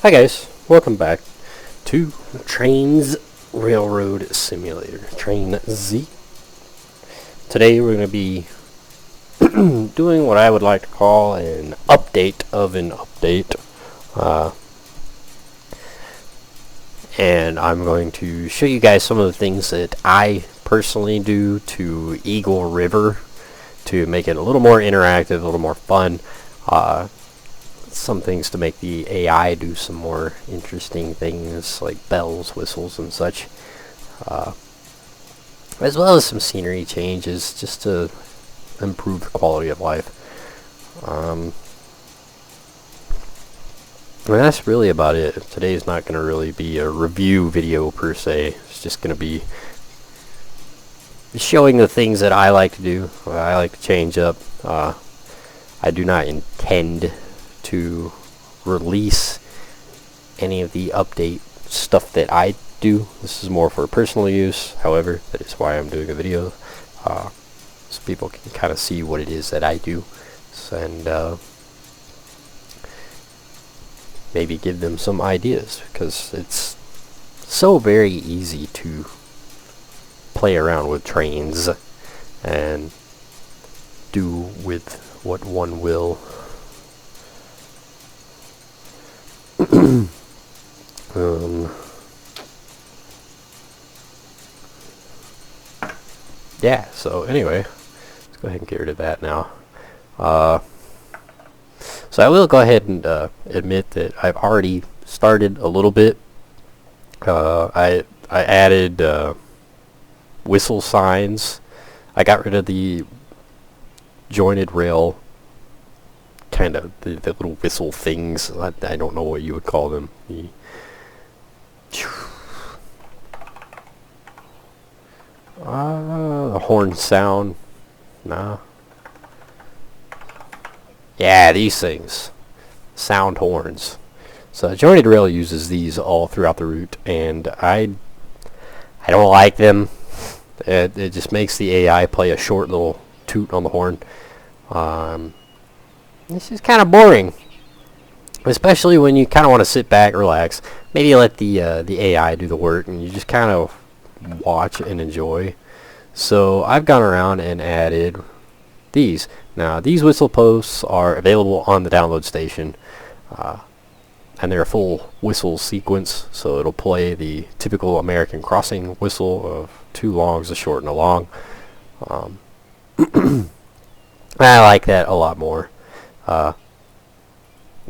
Hi guys, welcome back to Trainz Railroad Simulator, Trainz. Today we're going to be doing what I would like to call an update of an update. And I'm going to show you guys some of the things that I personally do to Eagle River to make it a little more interactive, a little more fun. Some things to make the AI do some more interesting things like bells, whistles, and such, as well as some scenery changes just to improve the quality of life. And that's really about it. Today's not going to really be a review video per se. It's just going to be showing the things that I like to do, I like to change up. I do not intend to release any of the update stuff that I do. This is more for personal use. However, that is why I'm doing a video, so people can kind of see what it is that I do, and maybe give them some ideas, because it's so very easy to play around with Trainz and do with what one will. Yeah, so anyway, let's go ahead and get rid of that now. So I will go ahead and admit that I've already started a little bit. I added whistle signs. I got rid of the jointed rail, kind of the little whistle things. I don't know what you would call them. The horn sound. Nah. Yeah, these things. Sound horns. So jointed rail uses these all throughout the route, and I don't like them. It just makes the AI play a short little toot on the horn. This is kind of boring, especially when you kind of want to sit back, relax, maybe let the AI do the work, and you just kind of watch and enjoy. So I've gone around and added these. Now these whistle posts are available on the download station, and they're a full whistle sequence, so it'll play the typical American crossing whistle of 2 longs, a short and a long. I like that a lot more.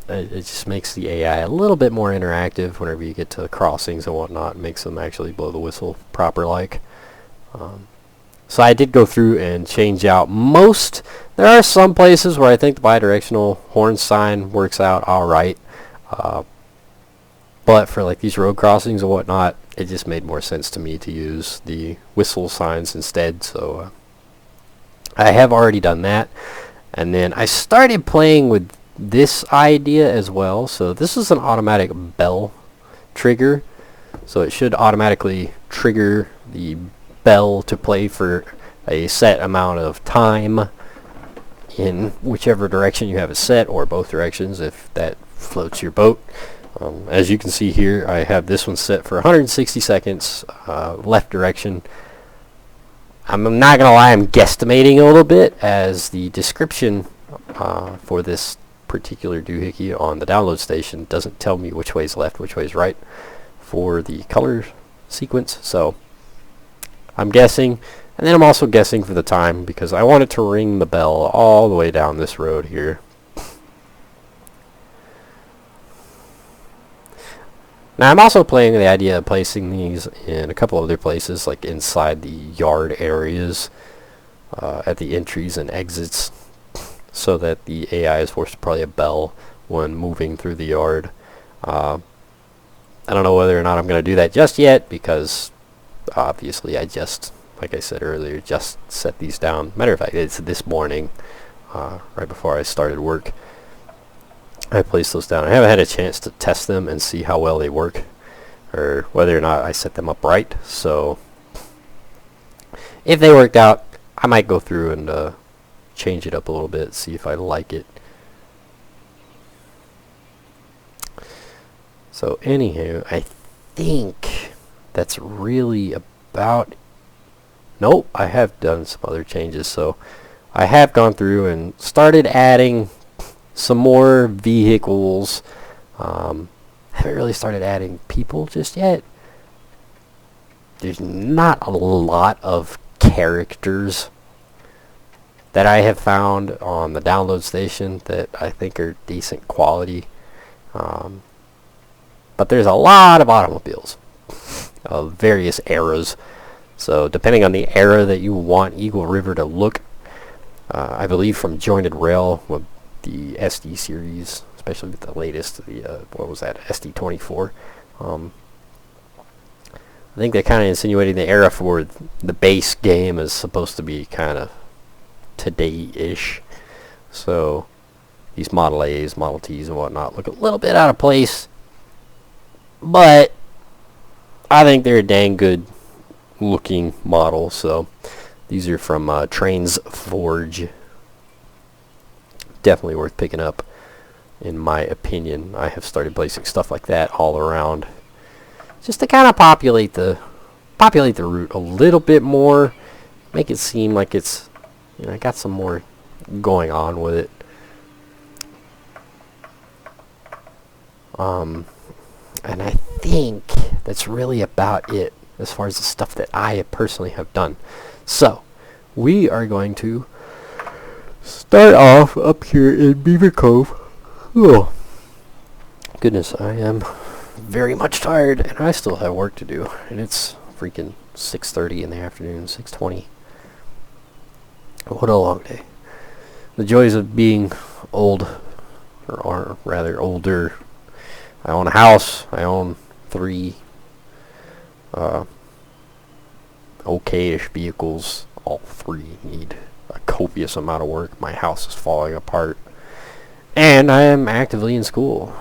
It just makes the AI a little bit more interactive whenever you get to crossings and whatnot. It makes them actually blow the whistle proper like. So I did go through and change out most. There are some places where I think the bidirectional horn sign works out alright. But for like these road crossings and whatnot, it just made more sense to me to use the whistle signs instead. So I have already done that. And then I started playing with this idea as well. So this is an automatic bell trigger. So it should automatically trigger the bell to play for a set amount of time in whichever direction you have it set, or both directions if that floats your boat. As you can see here, I have this one set for 160 seconds, left direction. I'm not going to lie, I'm guesstimating a little bit, as the description for this particular doohickey on the download station doesn't tell me which way is left, which way is right for the color sequence. So I'm guessing, and then I'm also guessing for the time, because I want it to ring the bell all the way down this road here. Now I'm also playing with the idea of placing these in a couple other places, like inside the yard areas, at the entries and exits, so that the AI is forced to play a bell when moving through the yard. I don't know whether or not I'm going to do that just yet, because obviously I just, like I said earlier, just set these down. Matter of fact, it's this morning, right before I started work. I placed those down. I haven't had a chance to test them and see how well they work, or whether or not I set them up right. So if they worked out, I might go through and change it up a little bit, see if I like it. So anywho, I think that's really about... Nope, I have done some other changes. So I have gone through and started adding some more vehicles. Haven't really started adding people just yet. There's not a lot of characters that I have found on the download station that I think are decent quality. But there's a lot of automobiles of various eras. So depending on the era that you want Eagle River to look, I believe from Jointed Rail with the SD series, especially with the latest, the what was that, SD24. I think they're kind of insinuating the era for the base game is supposed to be kind of today-ish. So these Model A's, Model T's, and whatnot look a little bit out of place, but I think they're a dang good looking model. So these are from Trainz Forge. Definitely worth picking up, in my opinion. I have started placing stuff like that all around, just to kind of populate the route a little bit more, make it seem like it's, you know, I got some more going on with it. And I think that's really about it as far as the stuff that I personally have done. So we are going to start off up here in Beaver Cove. Oh goodness, I am very much tired, and I still have work to do, and it's freaking 6:30 in the afternoon, 6:20. What a long day. The joys of being old, or rather older. I own a house. I own 3 okay-ish vehicles. All 3 need a copious amount of work. My house is falling apart, and I am actively in school.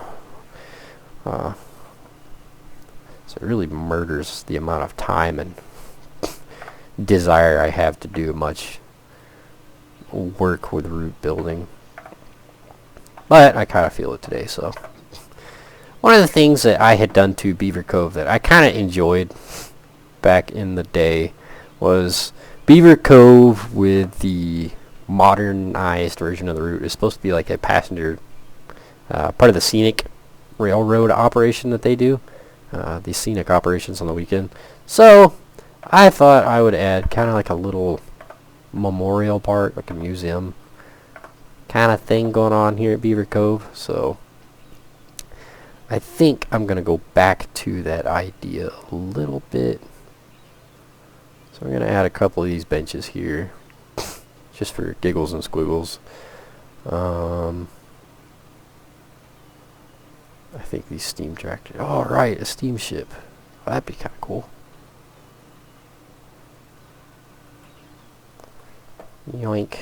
So it really murders the amount of time and desire I have to do much work with route building. But I kind of feel it today. So one of the things that I had done to Beaver Cove that I kind of enjoyed back in the day was Beaver Cove with the modernized version of the route is supposed to be like a passenger part of the scenic railroad operation that they do, these scenic operations on the weekend. So I thought I would add kind of like a little memorial part, like a museum kind of thing going on here at Beaver Cove. So I think I'm going to go back to that idea a little bit. So we're going to add a couple of these benches here just for giggles and squiggles. I think these steam tractors. Oh, right, a steamship. That'd be kind of cool. Yoink.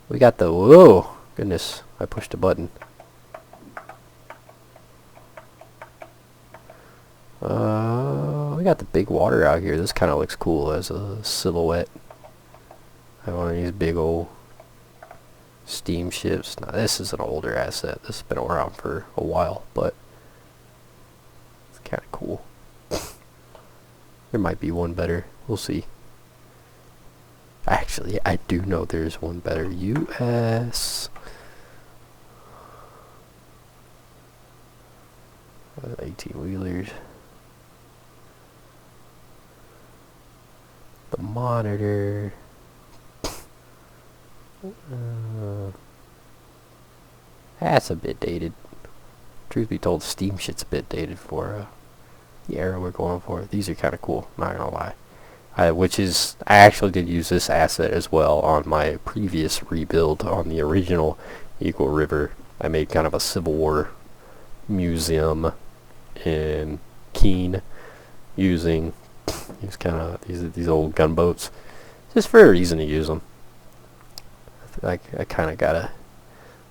We got the... Whoa! Goodness, I pushed a button. We got the big water out here. This kind of looks cool as a silhouette. I have one of these big old steamships. Now this is an older asset. This has been around for a while, but it's kind of cool. There might be one better. We'll see. Actually, I do know there's one better. U.S. 18-wheelers. The Monitor. That's a bit dated. Truth be told, steamship's a bit dated for the era we're going for. These are kind of cool, not gonna lie. I actually did use this asset as well on my previous rebuild on the original Eagle River. I made kind of a Civil War museum in Keene using these old gunboats, just for a reason to use them. I kind of got a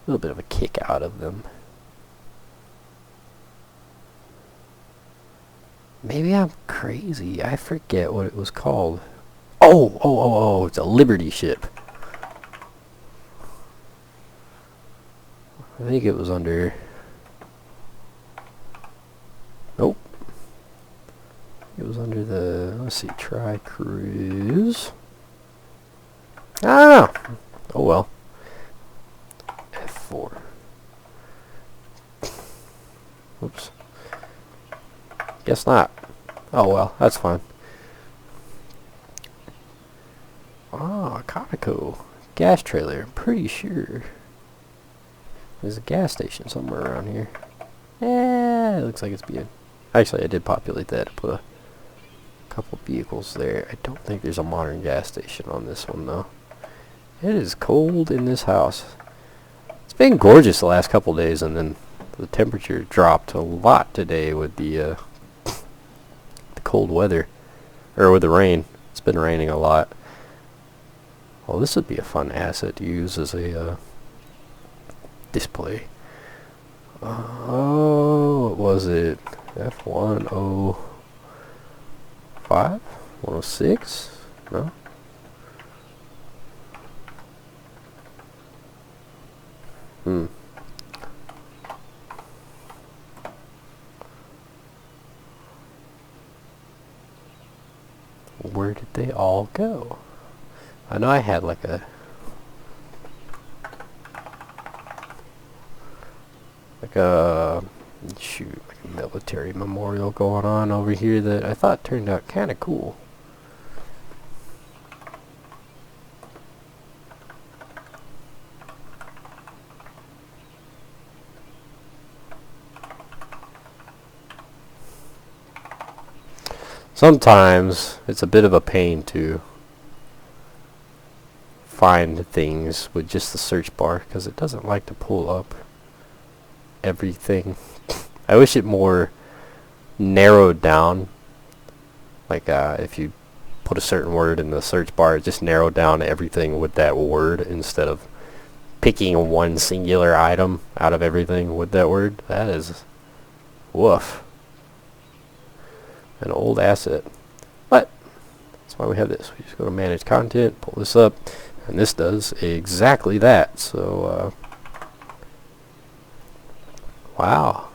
little bit of a kick out of them. Maybe I'm crazy. I forget what it was called. Oh, it's a Liberty ship. I think it was under Let's see, try cruise. I don't know. Oh well. F4. Oops. Guess not. Oh well, that's fine. Ah, Conoco. Gas trailer. I'm pretty sure there's a gas station somewhere around here. Yeah, it looks like it's being... Actually, I did populate that to put a couple vehicles there. I don't think there's a modern gas station on this one, though. It is cold in this house. It's been gorgeous the last couple days, and then the temperature dropped a lot today with the cold weather. Or with the rain. It's been raining a lot. Well, this would be a fun asset to use as a display. Oh, what was it? F105? 106? No? Where did they all go? I know I had like a shoot, like a military memorial going on over here that I thought turned out kind of cool. Sometimes it's a bit of a pain to find things with just the search bar because it doesn't like to pull up everything. I wish it more narrowed down. Like if you put a certain word in the search bar, it just narrowed down everything with that word instead of picking one singular item out of everything with that word. That is woof. An old asset. But that's why we have this. We just go to manage content, pull this up, and this does exactly that. So wow.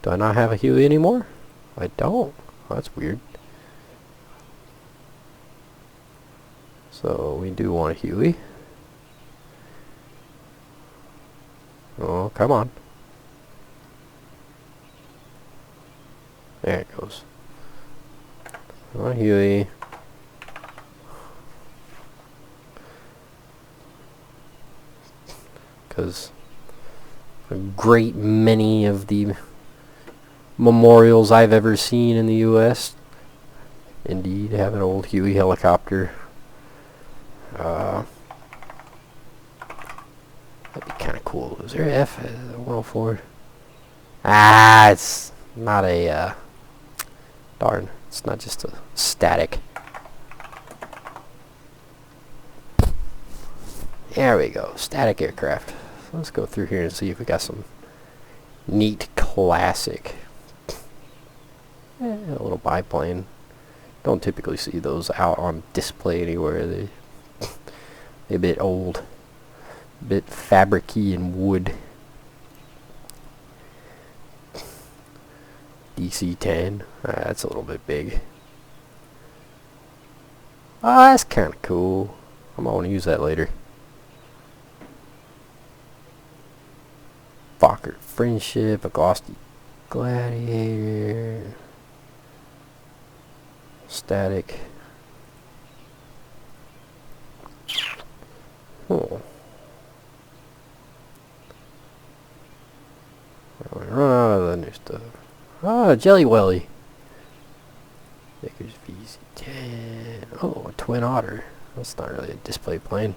Do I not have a Huey anymore? I don't. Oh, that's weird. So we do want a Huey. Oh, come on. There it goes. Oh, Huey. Because a great many of the memorials I've ever seen in the U.S. indeed have an old Huey helicopter. That'd be kind of cool. Is there an F? 104? Ah, it's not a... darn, it's not just a static. There we go, static aircraft. So let's go through here and see if we got some neat classic. A little biplane. Don't typically see those out on display anywhere. They're a bit old, a bit fabricy and wood. DC-10. That's a little bit big. Oh, that's kind of cool. I might want to use that later. Fokker Friendship, a glossy Gladiator, static. Oh. We run out of the new stuff. Ah, Jelly Welly. Vickers VZ10. Oh, a Twin Otter. That's not really a display plane.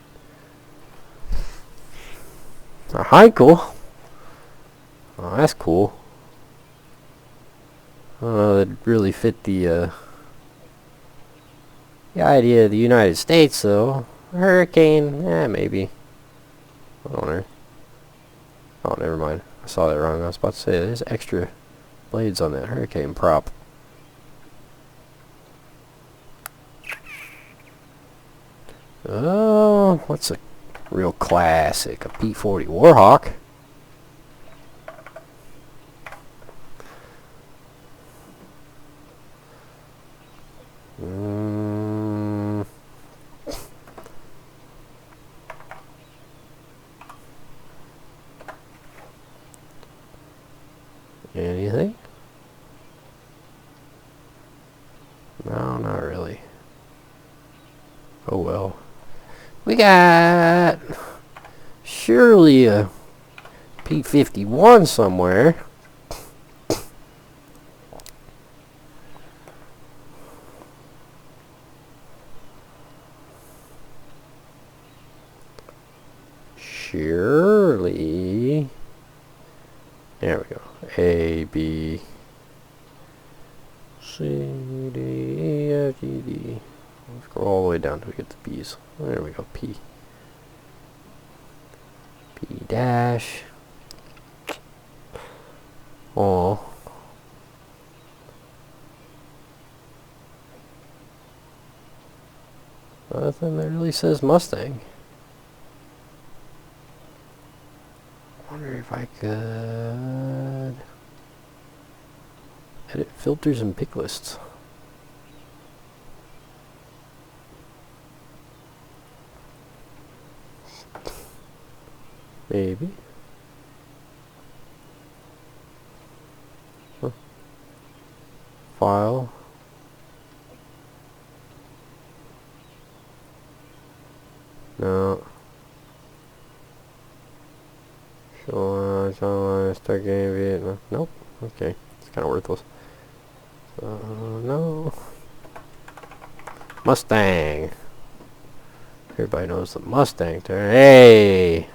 A Heinkel. Oh, that's cool. I don't know, that really fit the idea of the United States, though. A Hurricane, maybe. What on earth? Oh, never mind. I saw that wrong. I was about to say, there's extra blades on that Hurricane prop. Oh, what's a real classic? A P-40 Warhawk. Anything? No, not really. Oh well. We got surely a P51 somewhere. Surely. There we go. A, B, C, D, E, F, G, D. Let's go all the way down till we get the B's. There we go. P. P dash. Oh. Nothing that really says Mustang. Wonder if I could edit filters and pick lists. Maybe. Huh. File. No. So, start game Vietnam. Nope. Okay. It's kind of worthless. No. Mustang. Everybody knows the Mustang turn. Hey!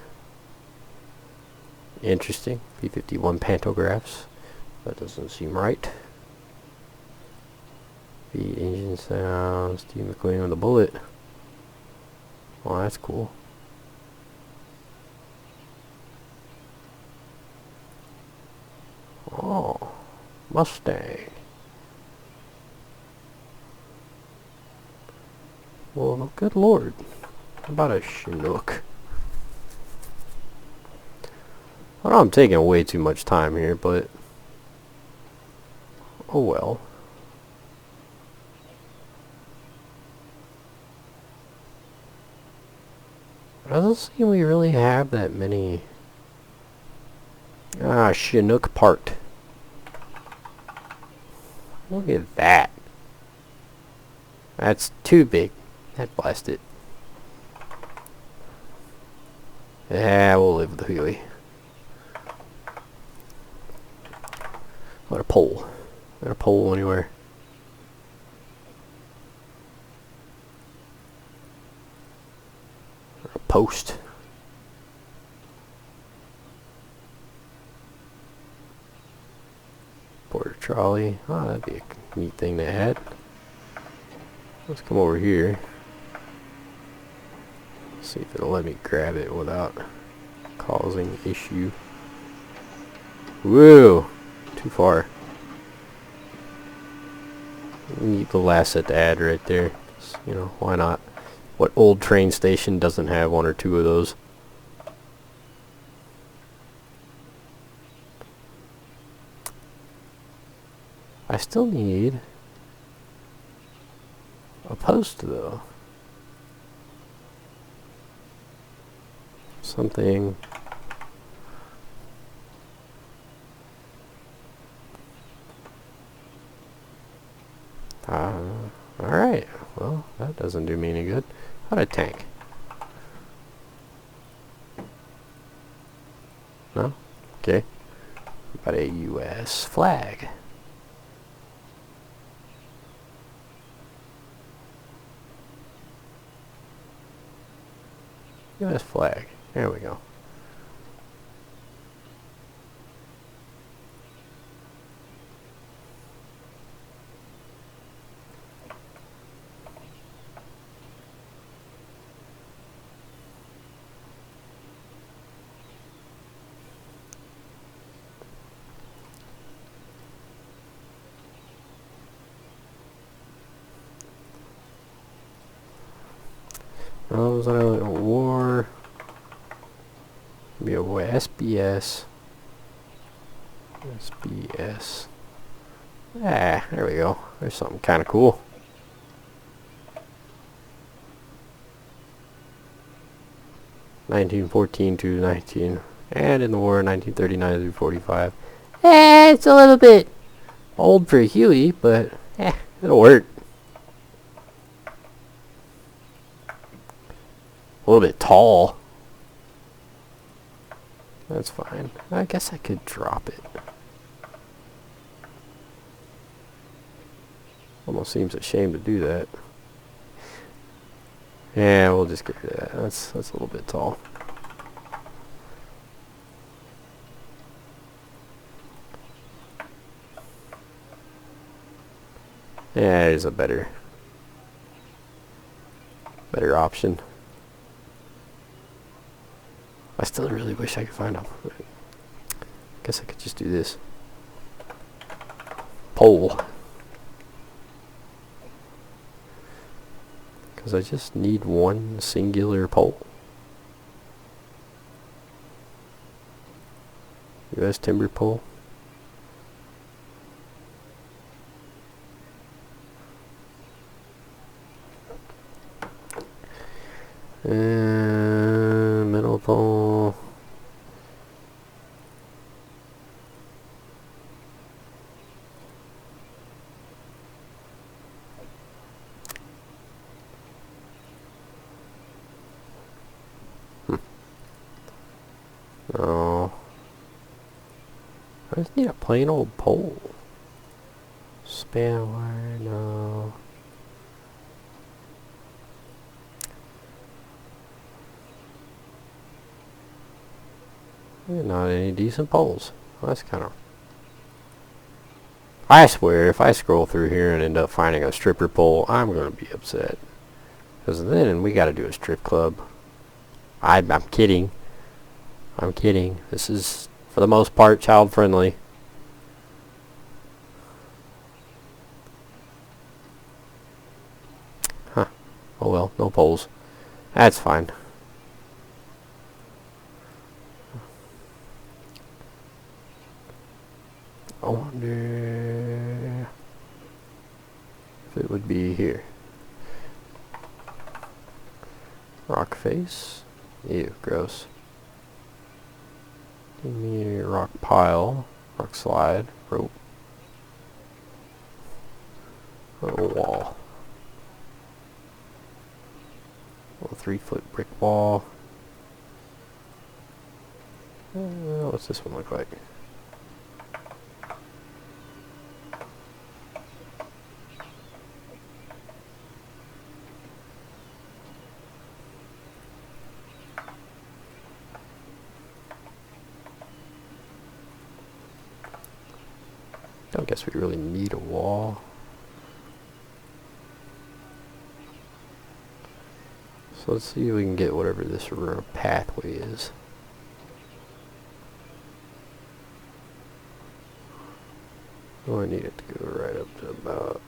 Interesting. P51 pantographs. That doesn't seem right. V engine sounds. Steve McQueen with a bullet. Oh, that's cool. Oh, Mustang. Well, good lord. How about a Chinook? I know I'm taking way too much time here, but oh well. It doesn't seem we really have that many. Ah, Chinook part. Look at that. That's too big. That blasted. Yeah, we'll live with the wheelie. What a pole. Not a pole anywhere. Or a post. Border trolley. Oh, that'd be a neat thing to add. Let's come over here. See if it'll let me grab it without causing issue. Whoa! Too far. Need the last set to add right there. You know, why not? What old train station doesn't have one or two of those? I still need a post though. Something. Alright. Well, that doesn't do me any good. How about a tank? No? Okay. How about a US flag? US flag. There we go. Rose Island War. Be a boy. SBS. SBS. Ah, there we go. There's something kind of cool. (1914 to 19) and in the war 1939 through 45, It's a little bit old for Huey, but it'll work. A little bit tall. That's fine. I guess I could drop it. Almost seems a shame to do that. Yeah, we'll just get rid of that. That's a little bit tall. Yeah, there's a better option. I still really wish I could find them. Guess I could just do this. Pole. Because I just need one singular pole. U.S. timber pole. And metal pole. No. I just need a plain old pole. Span wire, no. Not any decent poles. Well, that's kind of... I swear, if I scroll through here and end up finding a stripper pole, I'm going to be upset. Because then we got to do a strip club. I'm kidding. I'm kidding. This is, for the most part, child friendly. Huh. Oh well, no poles. That's fine. I wonder if it would be here. Rock face. Ew, gross. Give me a rock pile. Rock slide. Rope. A wall. A 3-foot brick wall. What's this one look like? Don't guess we really need a wall. So let's see if we can get whatever this pathway is. Oh, I need it to go right up to about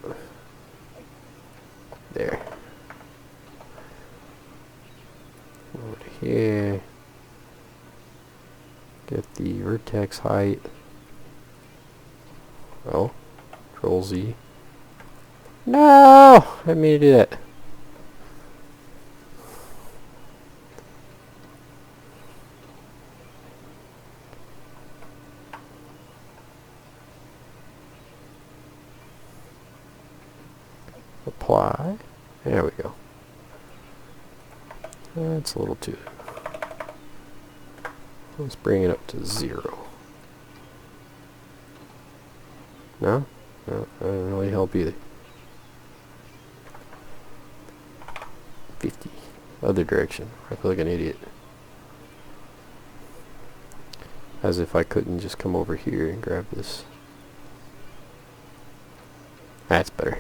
there. Over to here. Get the vertex height. Oh, Control Z. No! I didn't mean to do that. Apply. There we go. That's a little too... Let's bring it up to 0. No? No, that doesn't really help either. 50. Other direction. I feel like an idiot. As if I couldn't just come over here and grab this. That's better.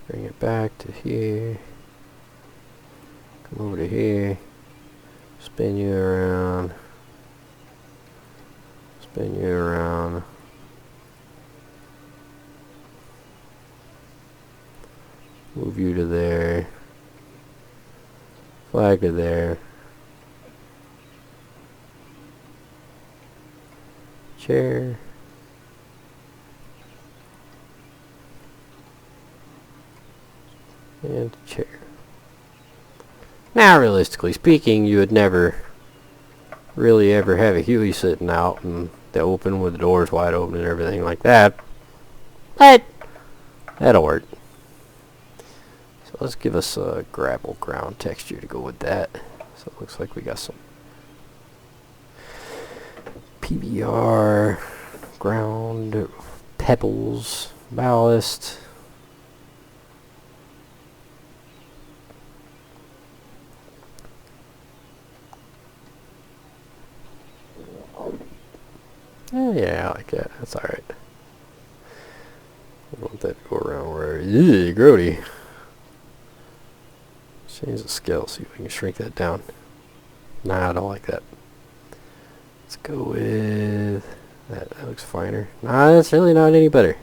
Bring it back to here. Come over to here. Spin you around. Spin you around. Move you to there. Flag to there. Chair. And a chair. Now, realistically speaking, you would never really ever have a Huey sitting out in the open with the doors wide open and everything like that. But that'll work. So let's give us a gravel ground texture to go with that. So it looks like we got some PBR, ground, pebbles, ballast. Yeah, I like that. That's alright. I want that to go around where... Ew, grody. Change the scale, see if we can shrink that down. Nah, I don't like that. Let's go with... That looks finer. Nah, that's really not any better.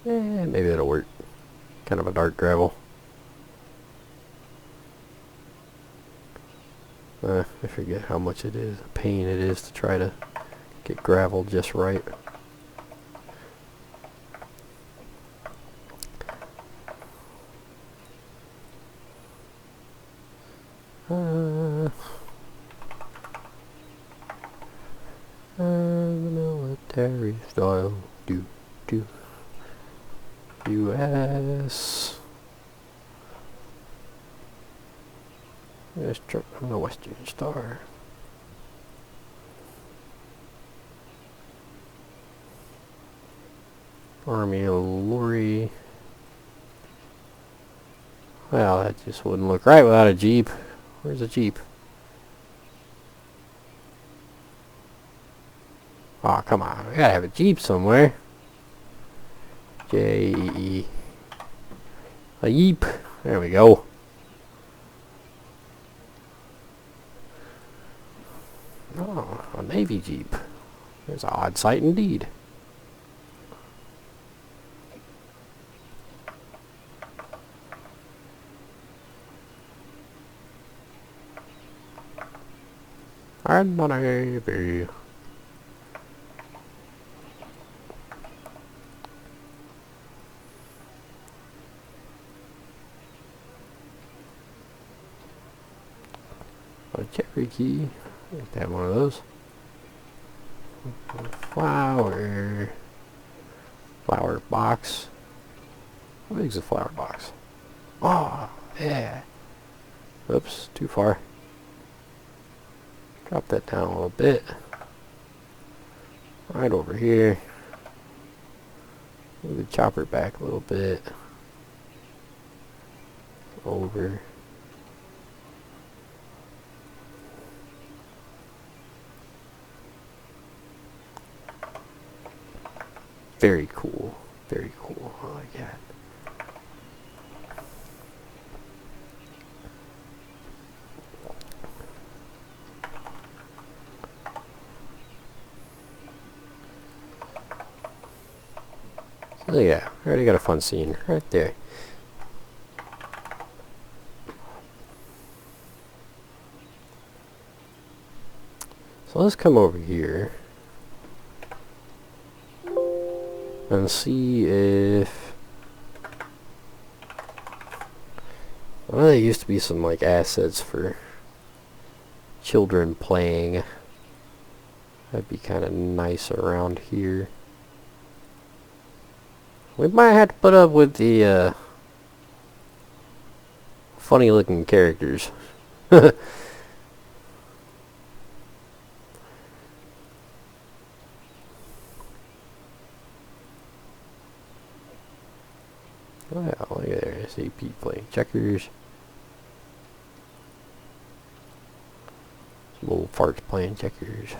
Maybe that'll work. Kind of a dark gravel. I forget how much it is, a pain it is to try to get gravel just right. The military style, U.S. This truck from the Western Star. Army lorry. Well, that just wouldn't look right without a Jeep. Where's a Jeep? Oh, come on. We gotta have a Jeep somewhere. J-E-E. A Jeep. There we go. Oh, a Navy Jeep. There's an odd sight indeed. I'm not a Navy. A Cherokee. I have to have one of those. Flower box. How big is a flower box? Oh, yeah. Oops, too far. Drop that down a little bit. Right over here. Move the chopper back a little bit. Over. Very cool. Very cool. I like that. So yeah, I already got a fun scene right there. So let's come over here and see if... Well, there used to be some like assets for children playing. That'd be kind of nice around here. We might have to put up with the funny looking characters. Wow, look at there, SAP playing checkers. Some old farts playing checkers.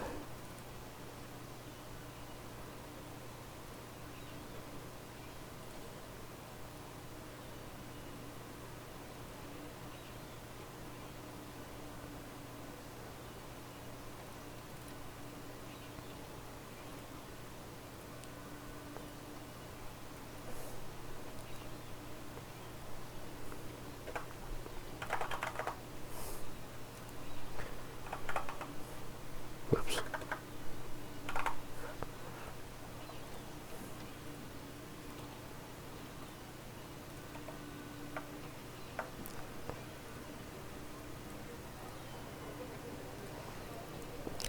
Whoops.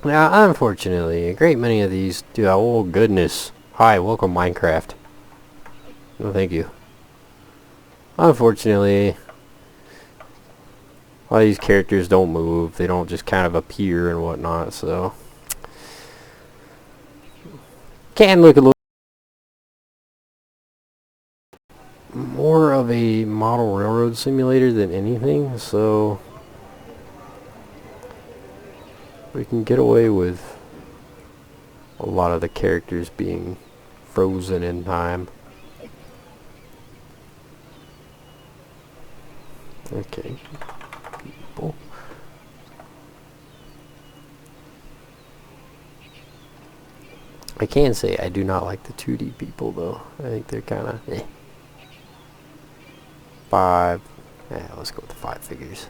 Now, unfortunately, a great many of these do. Oh goodness! Hi, welcome Minecraft. No, thank you. Unfortunately, a lot of these characters don't move. They don't just kind of appear and whatnot. So, can look a little more of a model railroad simulator than anything. So, we can get away with a lot of the characters being frozen in time. Okay. People. I can say I do not like the 2D people though. I think they're kind of eh. 5. Yeah, let's go with the 5 figures.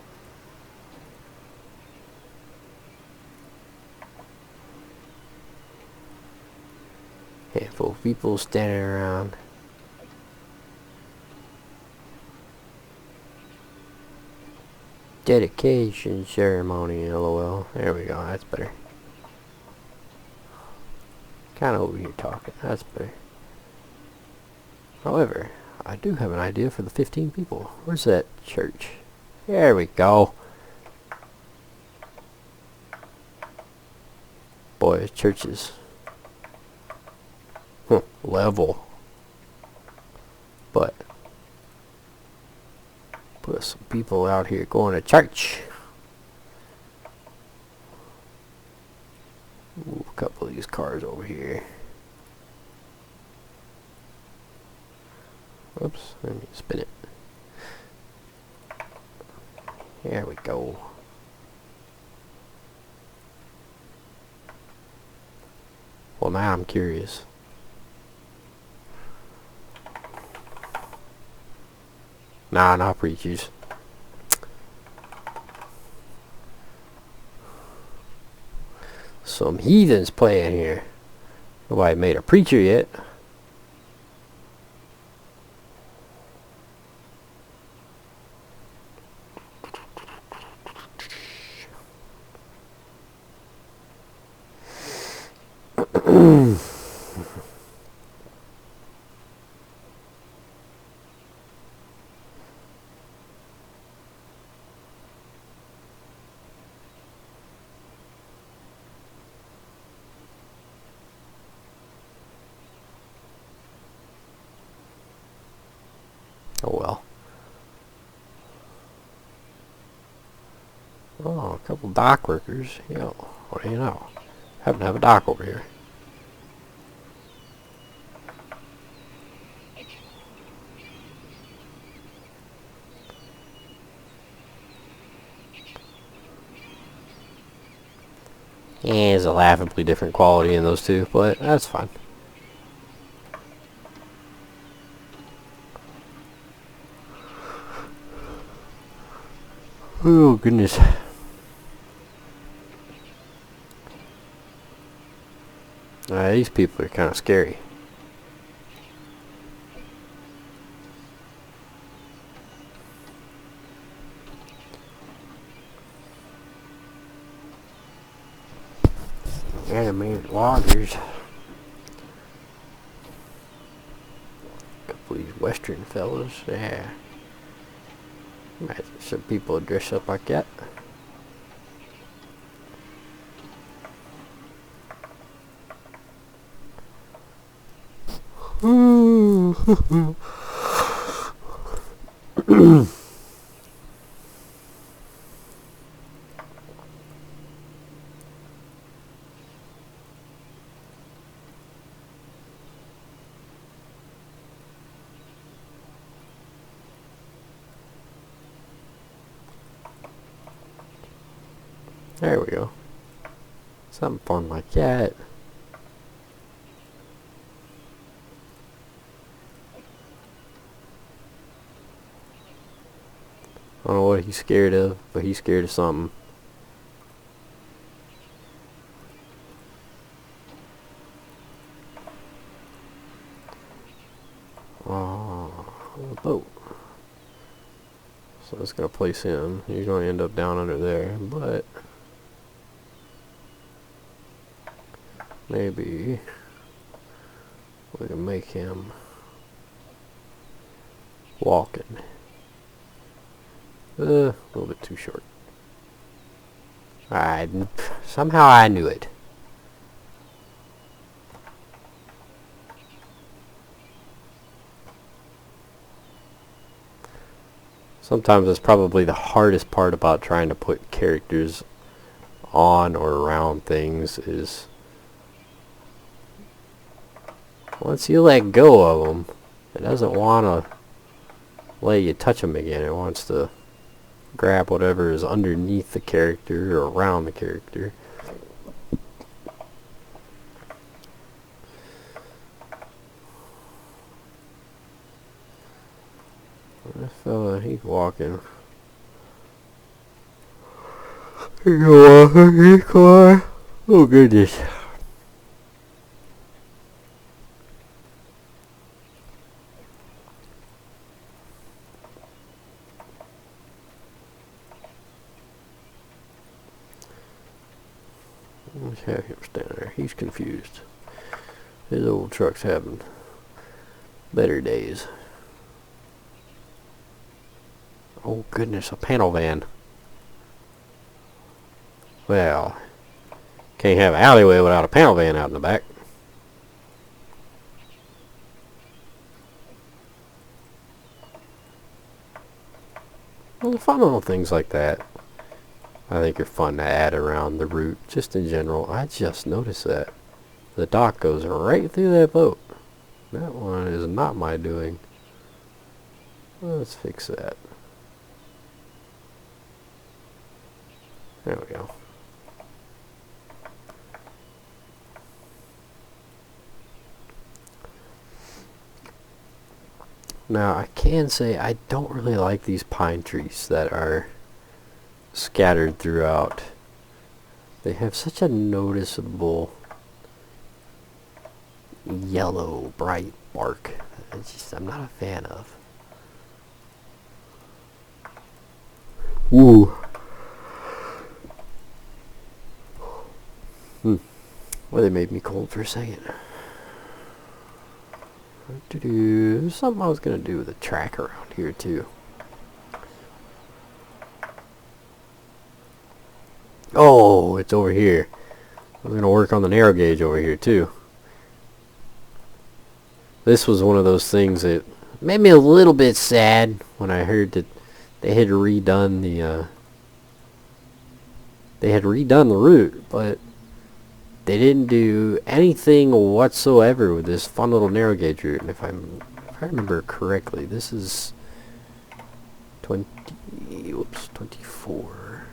Handful of people standing around. Dedication ceremony, lol. There we go, that's better. Kind of over here talking, that's better. However, I do have an idea for the 15 people. Where's that church? There we go. Boy, churches. Level. But put some people out here going to church. Move a couple of these cars over here. Oops, let me spin it. There we go. Well, now I'm curious. Nah, not preachers. Some heathens playing here. Nobody made a preacher yet. Oh well. Oh, a couple dock workers. Yo, what do you know? Happen to have a dock over here. Yeah, there's a laughably different quality in those two, but that's fine. Oh goodness. These people are kind of scary. Animated loggers. Couple of these western fellas. Yeah. Imagine some people dress up like that. There we go. Something fun like that. I don't know what he's scared of, but he's scared of something. Oh, a boat. So it's going to place him. He's going to end up down under there, but maybe we can make him walking. A little bit too short. Somehow I knew it. Sometimes it's probably the hardest part about trying to put characters on or around things is once you let go of them, it doesn't want to let you touch them again. It wants to grab whatever is underneath the character or around the character. This fella, he's walking. He's walking, he's going. Oh goodness. Let's have him stand there. He's confused. His old truck's having better days. Oh goodness, a panel van. Well, can't have an alleyway without a panel van out in the back. Well, fun little things like that I think are fun to add around the route, just in general. I just noticed that. The dock goes right through that boat. That one is not my doing. Let's fix that. There we go. Now, I can say I don't really like these pine trees that are scattered throughout. They have such a noticeable yellow, bright bark. I'm not a fan of. Ooh. Well, they made me cold for a second. There's something I was going to do with a track around here, too. Oh, it's over here. I was going to work on the narrow gauge over here, too. This was one of those things that made me a little bit sad when I heard that they had redone the route, but they didn't do anything whatsoever with this fun little narrow gauge route. And if I remember correctly, this is 24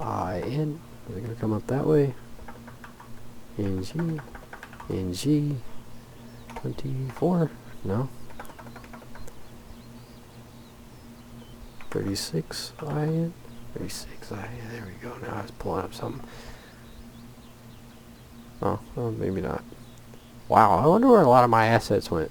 IN. Are they gonna come up that way? NG 24. No. 36 IN. 36 IN. There we go. Now I was pulling up something. Oh, well, maybe not. Wow, I wonder where a lot of my assets went.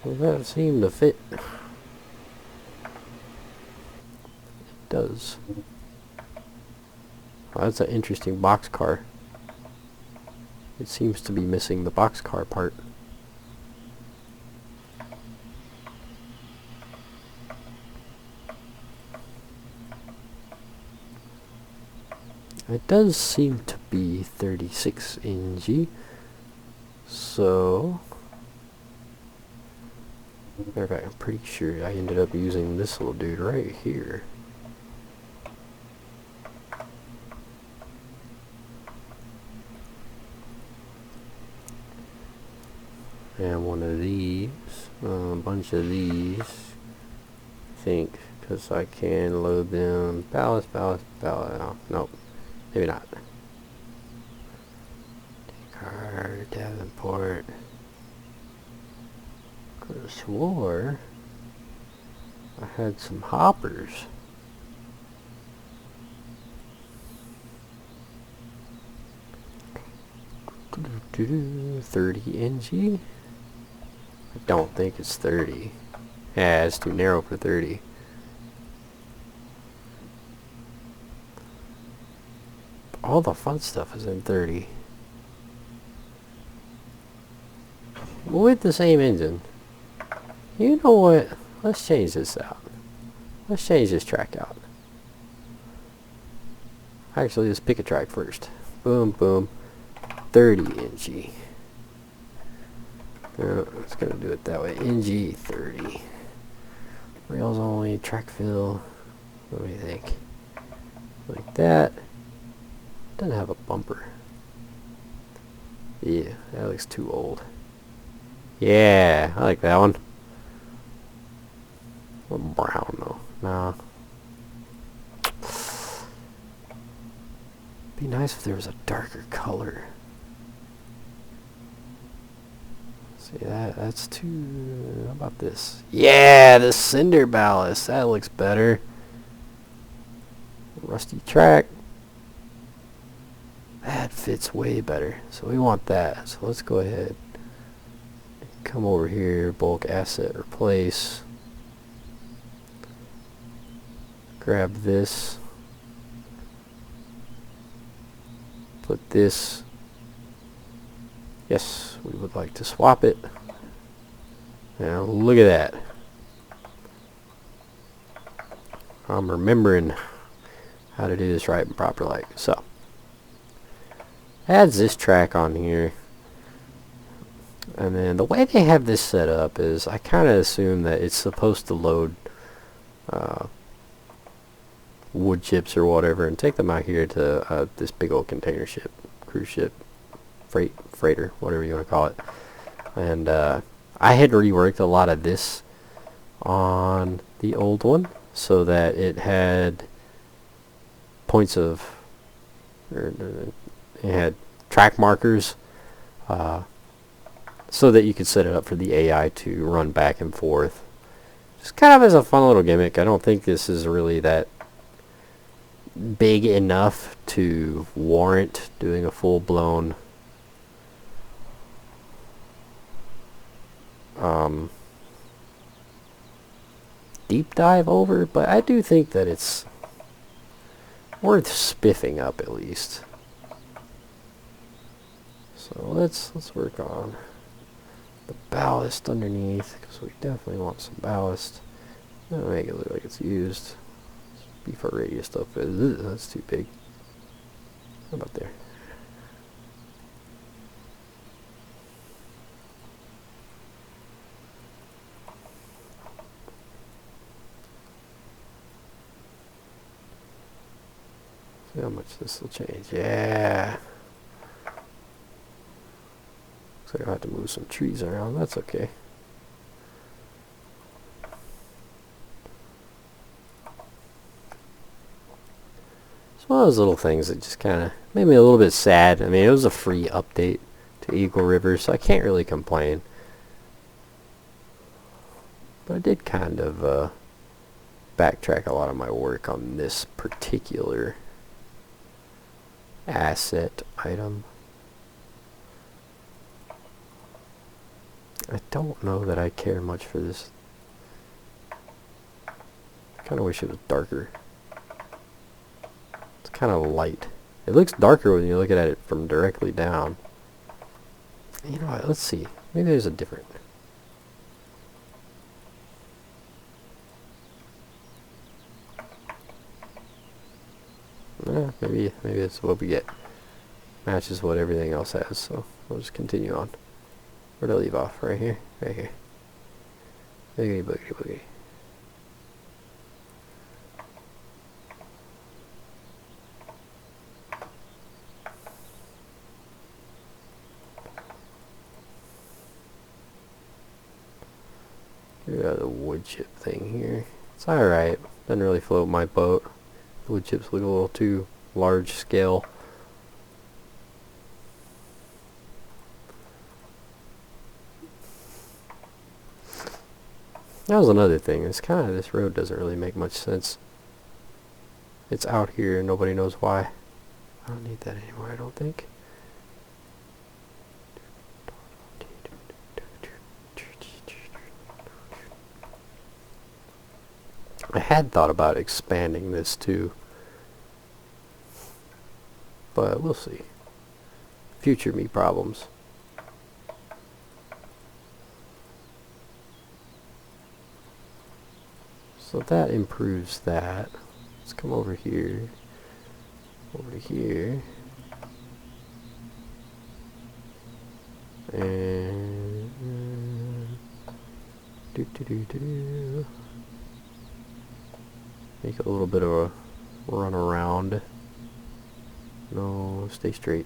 Well, that seemed to fit. It does. Well, that's an interesting boxcar. It seems to be missing the boxcar part. It does seem to be 36 NG. So, matter of fact, I'm pretty sure I ended up using this little dude right here. And one of these, a bunch of these, I think, because I can load them. Ballast. Oh, nope, maybe not. Car, Davenport. Could have swore I had some hoppers. 30 NG? I don't think it's 30. Yeah, it's too narrow for 30. All the fun stuff is in 30. With the same engine. You know what? Let's change this out. Let's change this track out. Actually, let's pick a track first. Boom, boom. 30 NG. It's going to do it that way. NG 30. Rails only. Track fill. What do you think? Like that. Doesn't have a bumper. Yeah, that looks too old. Yeah, I like that one. A little brown though. Nah. Be nice if there was a darker color. See that's too. How about this? Yeah, the cinder ballast. That looks better. Rusty track. That fits way better. So we want that. So let's go ahead. Come over here, bulk asset replace. Grab this. Put this. Yes, we would like to swap it. Now look at that. I'm remembering how to do this right and proper like. So adds this track on here. And then the way they have this set up is I kind of assume that it's supposed to load wood chips or whatever and take them out here to this big old container ship, cruise ship, freighter, whatever you want to call it. And I had reworked a lot of this on the old one so that it had points of, or it had track markers, so that you could set it up for the AI to run back and forth. Just kind of as a fun little gimmick. I don't think this is really that big enough to warrant doing a full-blown deep dive over, but I do think that it's worth spiffing up at least. So let's work on the ballast underneath, because we definitely want some ballast. That'll make it look like it's used. Beef our radius stuff. That's too big. How about there? See how much this will change. Yeah. Looks like I'll have to move some trees around. That's okay. It's one of those little things that just kind of made me a little bit sad. I mean, it was a free update to Eagle River, so I can't really complain. But I did kind of backtrack a lot of my work on this particular asset item. I don't know that I care much for this. I kind of wish it was darker. It's kind of light. It looks darker when you look at it from directly down. You know what, let's see. Maybe there's a different... maybe that's what we get. Matches what everything else has, so we'll just continue on. Where'd I leave off? Right here? Right here. Boogity, boogity, boogity. Get out of the wood chip thing here. It's alright. Doesn't really float my boat. The wood chips look a little too large scale. That was another thing. It's kind of, this road doesn't really make much sense. It's out here and nobody knows why. I don't need that anymore, I don't think. I had thought about expanding this too, but we'll see. Future me problems. So that improves that. Let's come over here, over to here, and make a little bit of a run around. No, stay straight.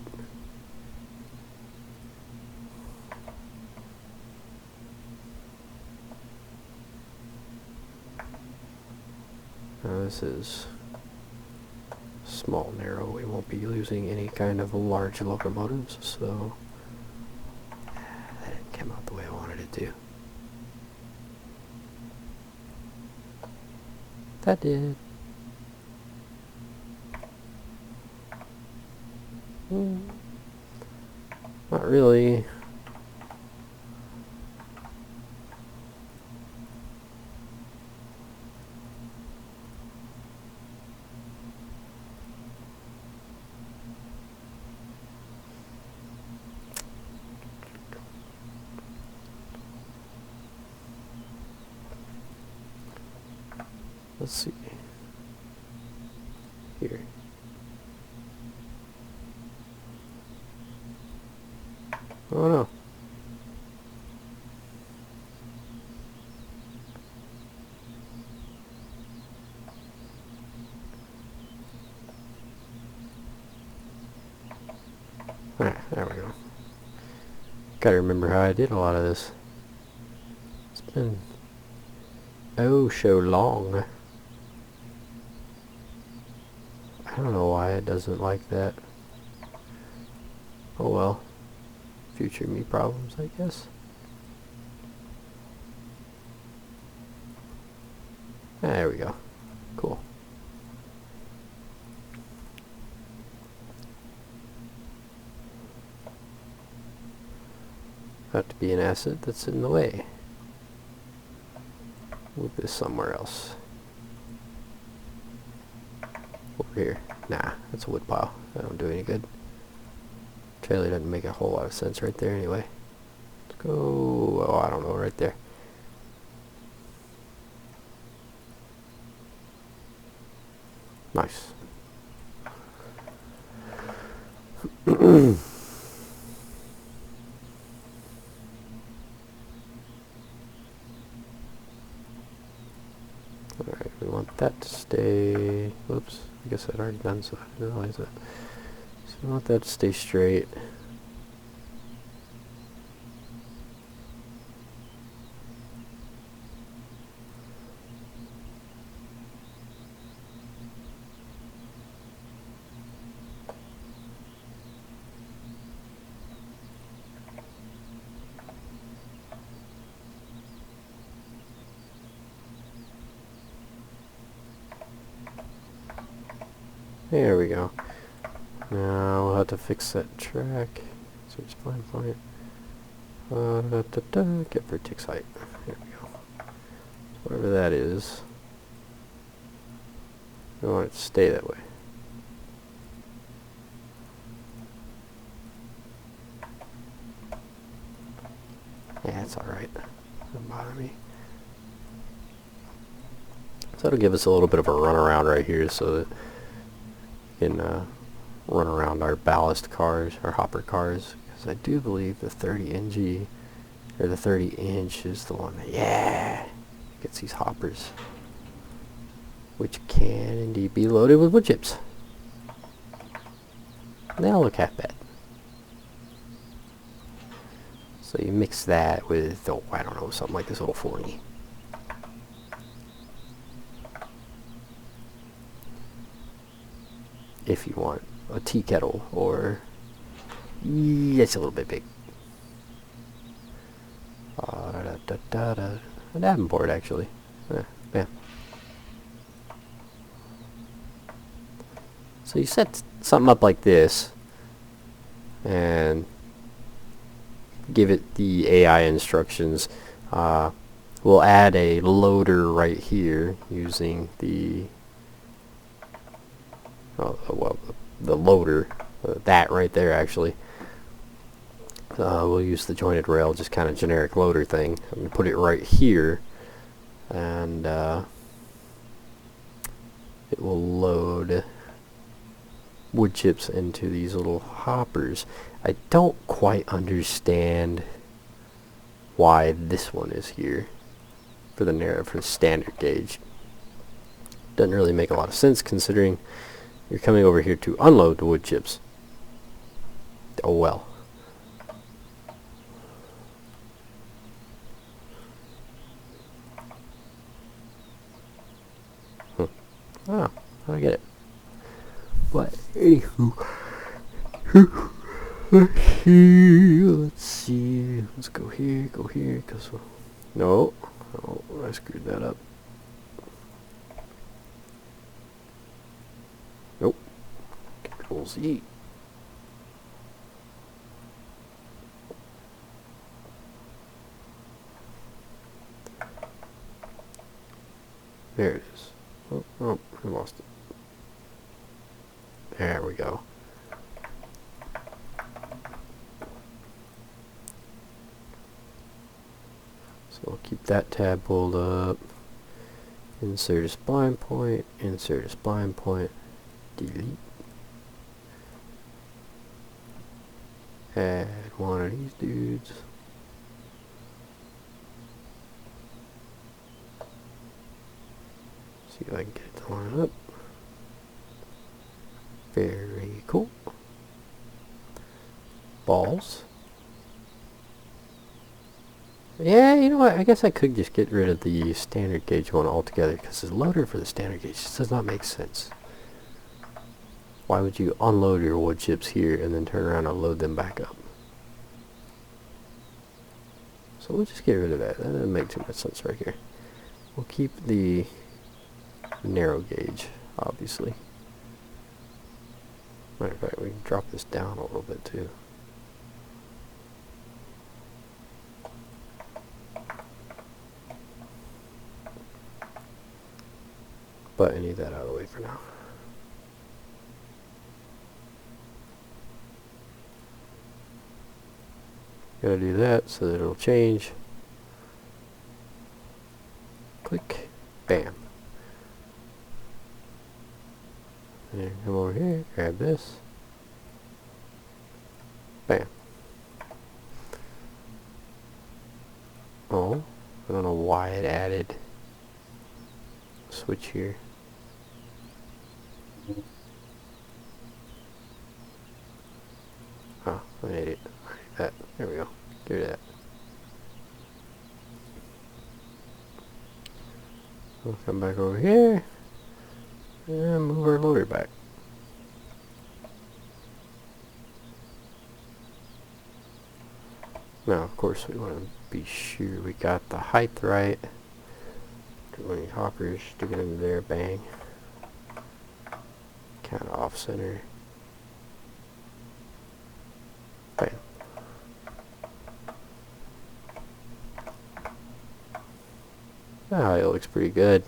Now this is small, narrow. We won't be using any kind of large locomotives, so that didn't come out the way I wanted it to. That did. Not really. Let's see. Here. Oh no. Alright, there we go. Gotta remember how I did a lot of this. It's been oh so long. I don't know why it doesn't like that. Oh well. Future me problems, I guess. There we go. Cool. Have to be an asset that's in the way. Move this somewhere else. Over here. Nah, that's a wood pile. That don't do any good. Trailer doesn't make a whole lot of sense right there anyway. Let's go, oh, I don't know, right there. Nice. Alright, we want that to stay. Whoops, I guess I'd already done so I didn't realize that. So we want that to stay straight. There we go. Now we'll have to fix that track. Search spline point. Get vertex height. There we go. Whatever that is. We want it to stay that way. Yeah, it's alright. Doesn't bother me. So it'll give us a little bit of a run around right here so that we can run around our ballast cars, our hopper cars. Because I do believe the 30 or the 30 inch is the one that, yeah, gets these hoppers. Which can indeed be loaded with wood chips. And they don't look half bad. So you mix that with, oh, I don't know, something like this old 40. If you want a tea kettle, or it's a little bit big. A Davenport, actually. Yeah. So you set something up like this, and give it the AI instructions. we'll add a loader right here using the the loader, that right there actually. We'll use the jointed rail, just kind of generic loader thing. I'm going to put it right here, and it will load wood chips into these little hoppers. I don't quite understand why this one is here for the standard gauge. Doesn't really make a lot of sense considering you're coming over here to unload the wood chips. Oh well. Oh, I get it. But anywho, let's see. Let's go here, cause no, oh, I screwed that up. Nope. Control Z. There it is. Oh, I lost it. There we go. So I'll keep that tab pulled up. Insert a spline point, insert a spline point, delete. Add one of these dudes. See if I can get it to line up. Very cool. Balls. Yeah, you know what? I guess I could just get rid of the standard gauge one altogether, because the loader for the standard gauge just does not make sense. Why would you unload your wood chips here and then turn around and load them back up? So we'll just get rid of that. That doesn't make too much sense right here. We'll keep the narrow gauge, obviously. Matter of fact, we can drop this down a little bit too. But I need that out of the way for now. Gotta do that so that it'll change. Click. Bam. And then come over here, grab this. Bam. Oh, I don't know why it added a switch here. Oh, I need it. That. There we go. Get rid of that. We'll come back over here and move our loader back. Now, of course, we want to be sure we got the height right. Too many hoppers to get into there. Bang. Kind of off center. Bam. Ah, it looks pretty good.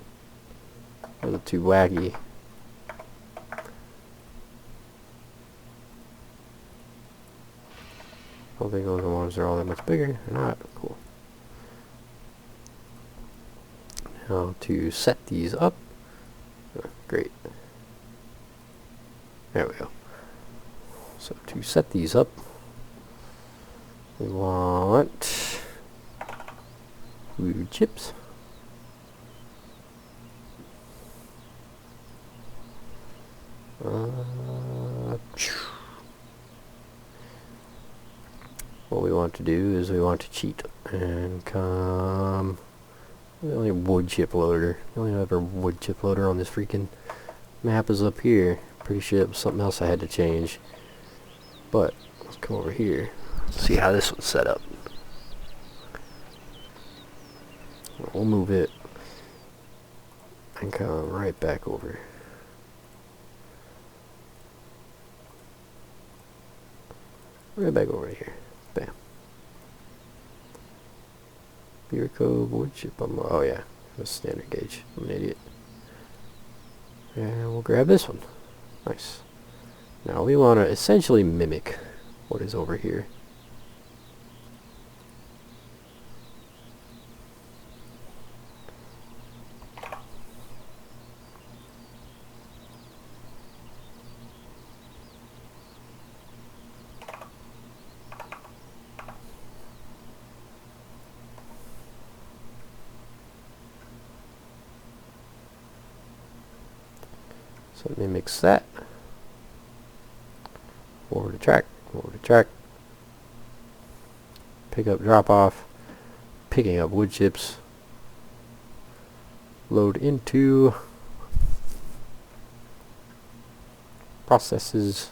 Wasn't too wacky. I don't think those ones are all that much bigger. They're not. Cool. Now to set these up. Oh, great. There we go. So to set these up, we want wood chips. What we want to do is we want to cheat and come. The only wood chip loader. The only other wood chip loader on this freaking map is up here. Pretty sure it was something else I had to change. But let's come over here. See how this one's set up. We'll move it and come right back over. Right back over here. Bam. Beer Cove wood chip. Oh yeah, that's standard gauge. I'm an idiot. And we'll grab this one. Nice. Now we want to essentially mimic what is over here. So it mimics that. Over to track, over to track. Pick up, drop off. Picking up wood chips. Load into processes.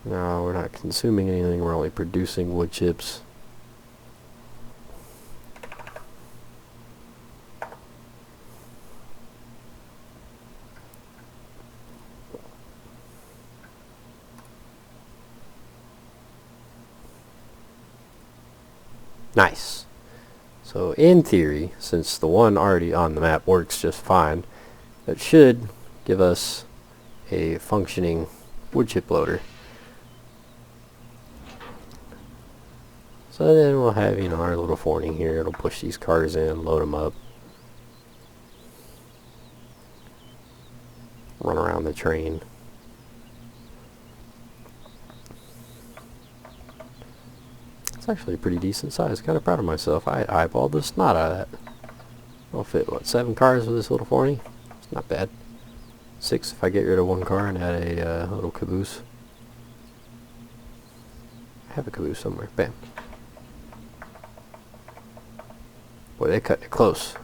No, we're not consuming anything, we're only producing wood chips. Nice. So in theory, since the one already on the map works just fine, that should give us a functioning wood chip loader. So then we'll have, you know, our little forning here. It'll push these cars in, load them up, run around the train. It's actually a pretty decent size. Kind of proud of myself. I eyeballed the snot out of that. I'll fit, what, 7 cars with this little forny? It's not bad. 6 if I get rid of 1 car and add a little caboose. I have a caboose somewhere. Bam. Boy, they cut it close.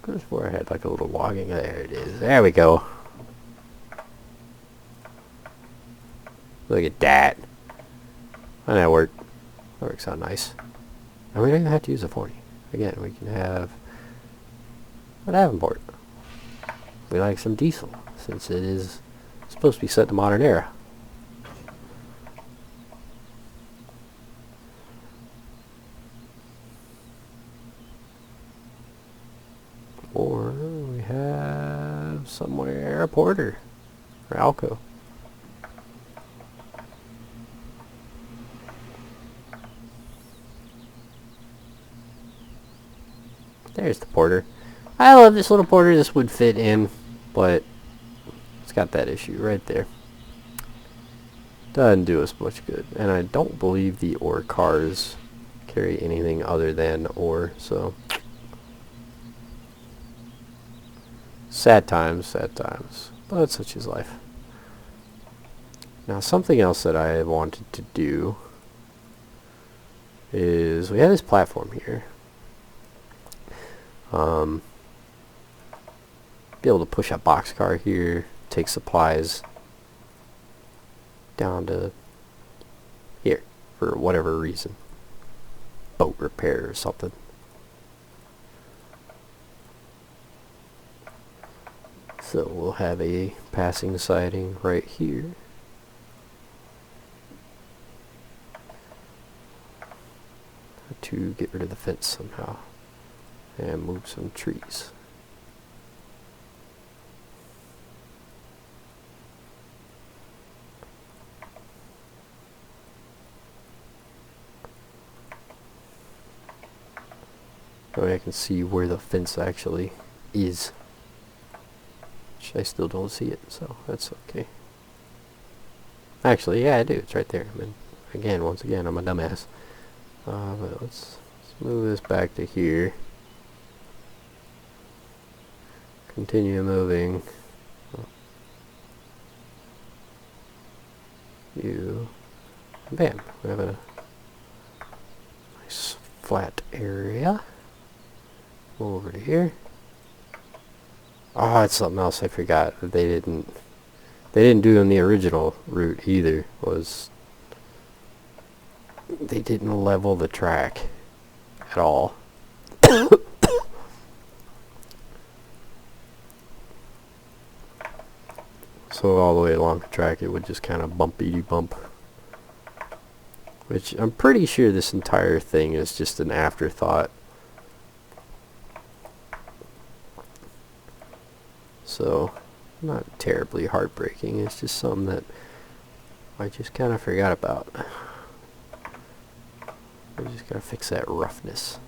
Could have swore I had like a little logging. There it is. There we go. Look at that. And that worked. That works out nice. And we don't even have to use a 40. Again, we can have a Davenport. We like some diesel, since it is supposed to be set to modern era. Or we have somewhere a Porter or Alco. There's the Porter. I love this little Porter. This would fit in, but it's got that issue right there. Doesn't do us much good. And I don't believe the ore cars carry anything other than ore, so sad times, but such is life. Now something else that I wanted to do is we have this platform here. Be able to push a boxcar here, take supplies down to here for whatever reason. Boat repair or something. So we'll have a passing siding right here. To get rid of the fence somehow and move some trees. That way I can see where the fence actually is. Which I still don't see it, so that's okay. Actually, yeah, I do. It's right there. I mean, again, once again, I'm a dumbass. But let's move this back to here. Continue moving. You. Bam. We have a nice flat area. Go over to here. Oh, it's something else I forgot that they didn't do in the original route either. Was they didn't level the track at all. So all the way along the track it would just kind of bumpity bump. Which I'm pretty sure this entire thing is just an afterthought. So, not terribly heartbreaking. It's just something that I just kind of forgot about. I just gotta fix that roughness.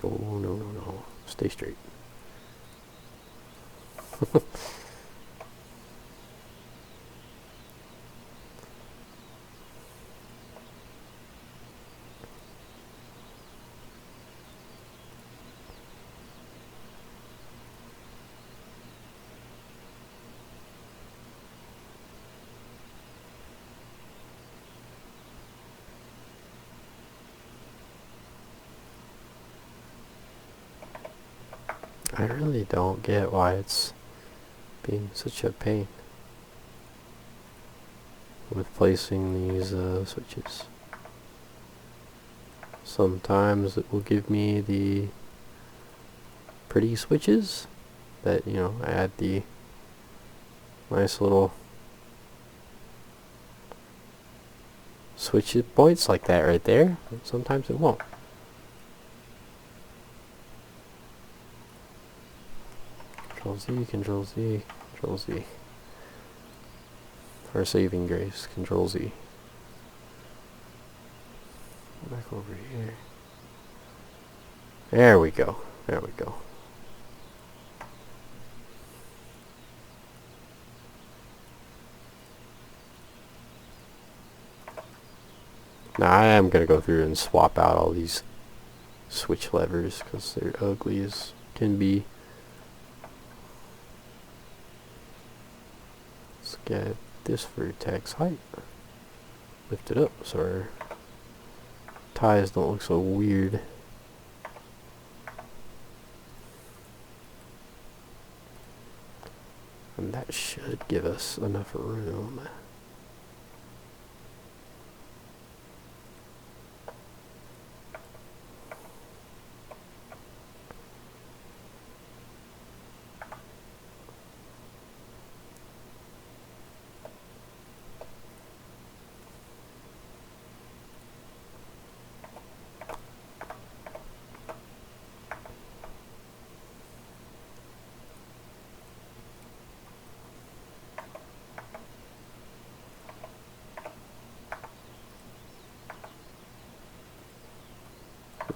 No, no, no, no. Stay straight. I really don't get why it's being such a pain with placing these switches. Sometimes it will give me the pretty switches that, you know, add the nice little switch points like that right there. Sometimes it won't. Control Z, Control Z, Control Z. For saving grace, Control Z. Back over here. There we go. There we go. Now I am going to go through and swap out all these switch levers because they're ugly as can be. Let's get this vertex height. Lift it up so our ties don't look so weird. And that should give us enough room.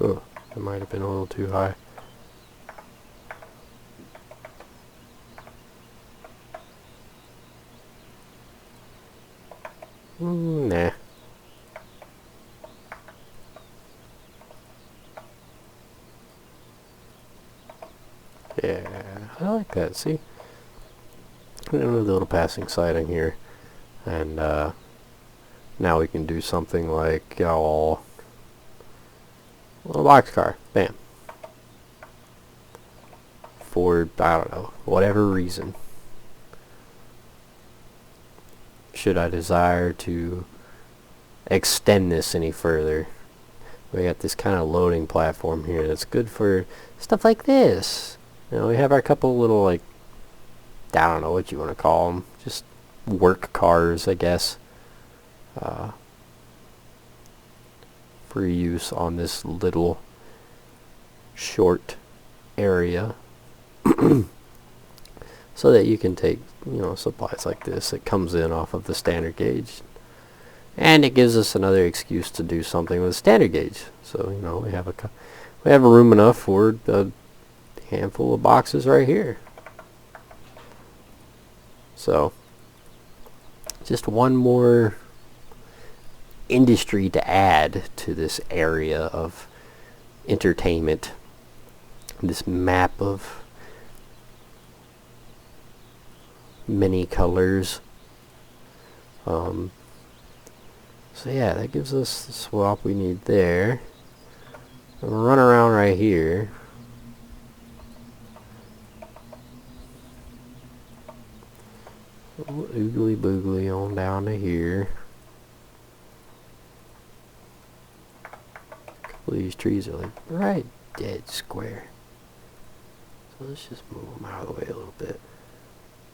Oh, that might have been a little too high. Nah. Yeah, I like that. See? A little passing siding here. And now we can do something like a little box car. Bam. For, I don't know, whatever reason. Should I desire to extend this any further. We got this kind of loading platform here that's good for stuff like this. You know, we have our couple little, like, I don't know what you want to call them. Just work cars, I guess. For use on this little short area. So that you can take, you know, supplies like this. It comes in off of the standard gauge. And it gives us another excuse to do something with a standard gauge. So, you know, we have a room enough for a handful of boxes right here. So, just one more industry to add to this area of entertainment. This map of many colors. So yeah, that gives us the swap we need there. I'm gonna run around right here. Little oogly boogly on down to here. A couple of these trees are like right dead square. So let's just move them out of the way a little bit.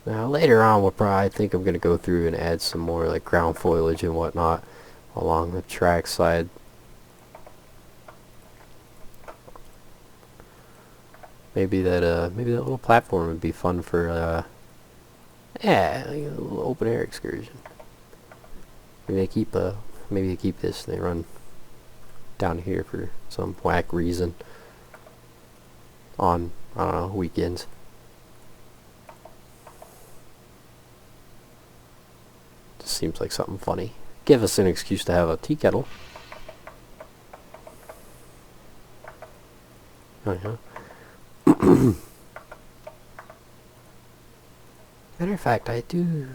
Now later on we'll probably, I think I'm going to go through and add some more like ground foliage and whatnot along the track side. Maybe that little platform would be fun for yeah, like a little open air excursion. Maybe they keep this and they run down here for some whack reason on, I don't know, weekends. Just seems like something funny. Give us an excuse to have a tea kettle. Oh yeah. Matter of fact, I do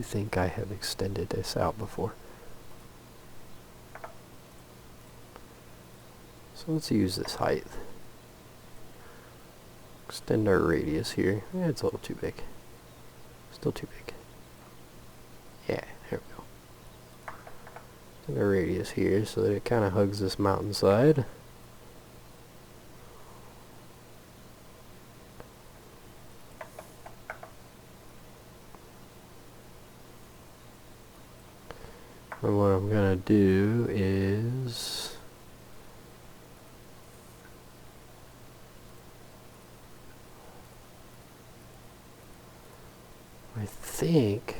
think I have extended this out before. So let's use this height. Extend our radius here. Yeah, it's a little too big. Still too big. Yeah, there we go. Extend our radius here so that it kind of hugs this mountainside. And what I'm gonna do is I think,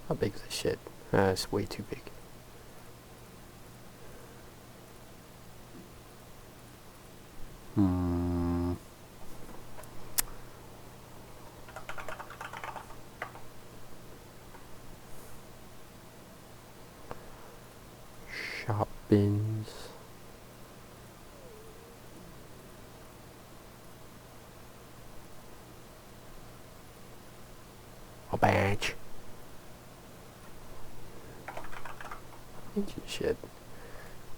how big is this shit? Ah, it's way too big. Shop bins. A badge. Engine shed.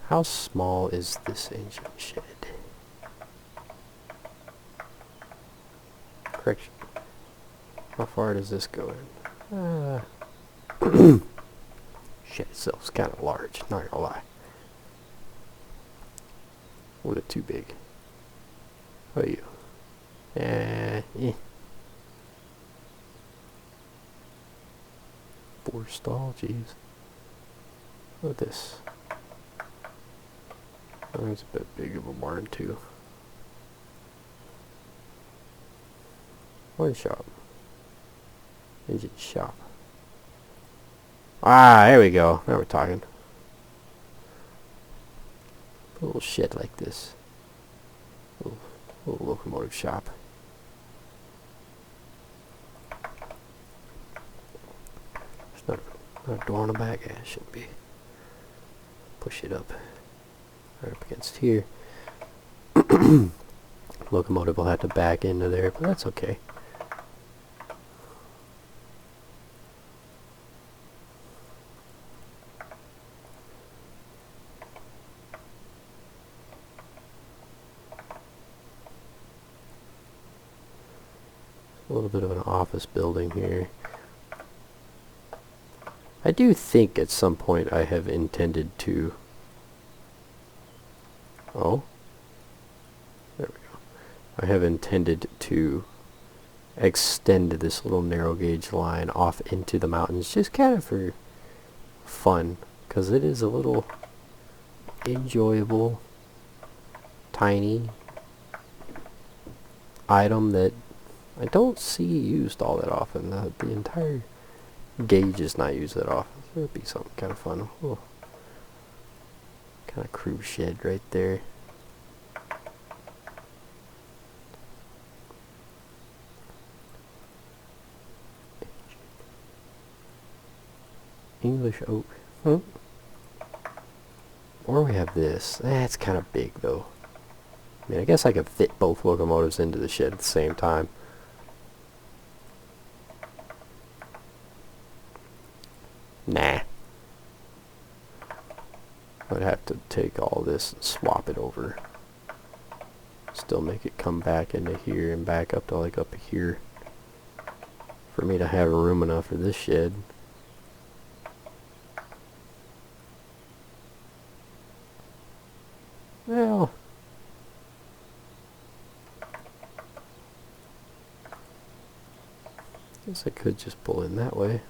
How small is this engine shed? Correction. How far does this go in? Shed itself is kind of large, not gonna lie. A little too big. What are you? Yeah. 4 stall, jeez. Look at this. Oh, it's a bit big of a barn too. One shop. Engine shop. Ah, there we go. Now we're talking. A little shed like this. Little locomotive shop. There's not a door on the back. Yeah, it should be. Push it up. Right up against here. Locomotive will have to back into there, but that's okay. A little bit of an office building here. I do think at some point I have intended to... Oh. There we go. I have intended to extend this little narrow gauge line off into the mountains just kind of for fun, because it is a little enjoyable, tiny item that I don't see used all that often. The entire gauge is not used that often. So it would be something kind of fun. Oh. Kind of cruise shed right there. English oak. Huh? Or we have this. That's kind of big though. I mean, I guess I could fit both locomotives into the shed at the same time. Nah. I'd have to take all this and swap it over. Still make it come back into here and back up to like up here. for me to have room enough for this shed. Well, guess I could just pull in that way.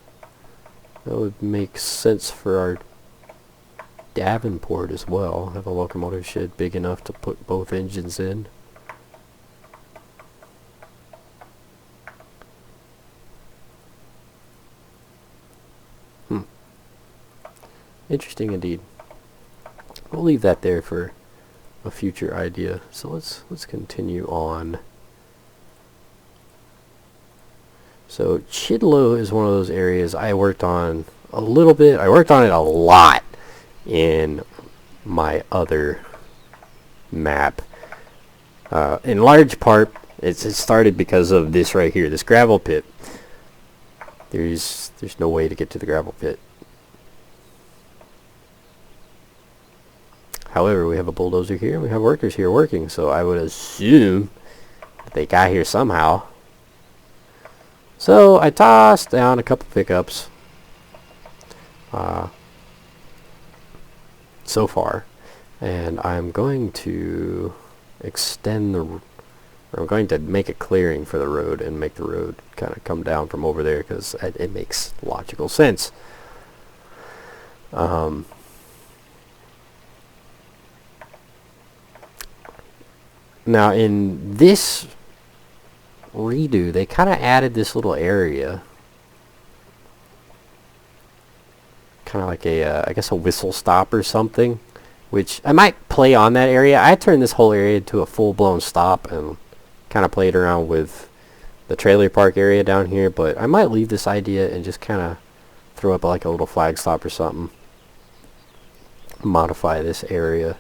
That would make sense for our Davenport as well. Have a locomotive shed big enough to put both engines in. Interesting indeed. We'll leave that there for a future idea. So let's continue on. So Chidlow is one of those areas I worked on a little bit. I worked on it a lot in my other map. In large part, it started because of this right here, this gravel pit. There's no way to get to the gravel pit. However, we have a bulldozer here, and we have workers here working, so I would assume that they got here somehow. So I tossed down a couple pickups so far, and I'm going to extend I'm going to make a clearing for the road and make the road kind of come down from over there because it makes logical sense. Now in this redo, they kind of added this little area, kind of like a I guess a whistle stop or something, which I might play on that area. I turned this whole area into a full-blown stop and kind of played around with the trailer park area down here, but I might leave this idea and just kind of throw up like a little flag stop or something, modify this area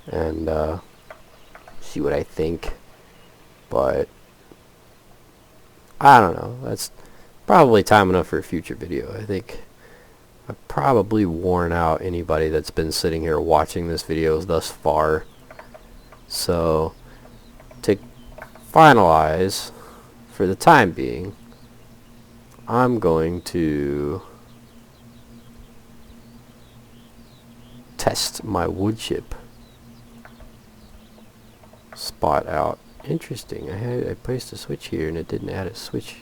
and see what I think. But I don't know, that's probably time enough for a future video. I think I've probably worn out anybody that's been sitting here watching this video thus far. So to finalize, for the time being, I'm going to test my wood chip spot out. Interesting. I placed a switch here and it didn't add a switch.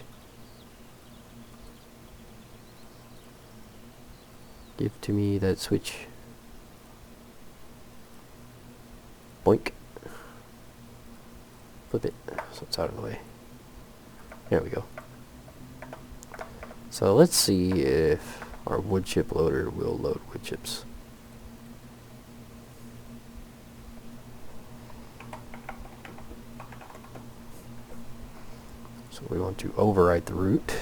Give to me that switch. Boink. Flip it so it's out of the way. There we go. So let's see if our wood chip loader will load wood chips. So we want to overwrite the route.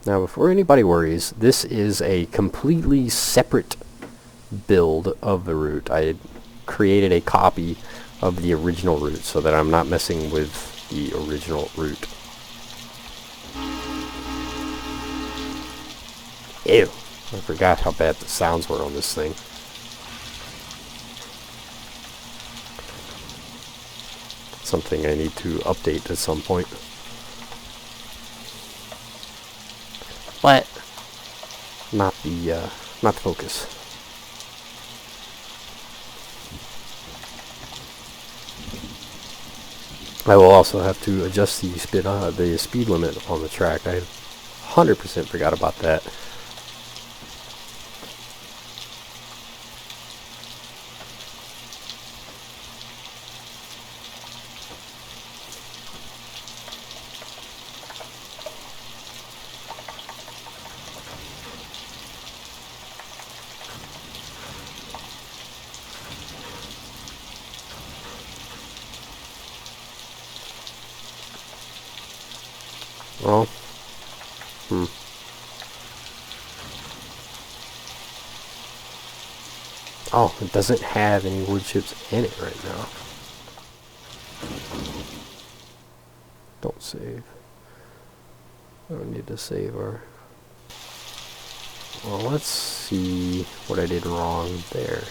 Now before anybody worries, this is a completely separate build of the route. I created a copy of the original route so that I'm not messing with the original route. Ew, I forgot how bad the sounds were on this thing. Something I need to update at some point. But not the focus. I will also have to adjust the speed limit on the track. I 100% forgot about that. Well, Oh, it doesn't have any wood chips in it right now. Don't save. I don't need to save our... Well, let's see what I did wrong there.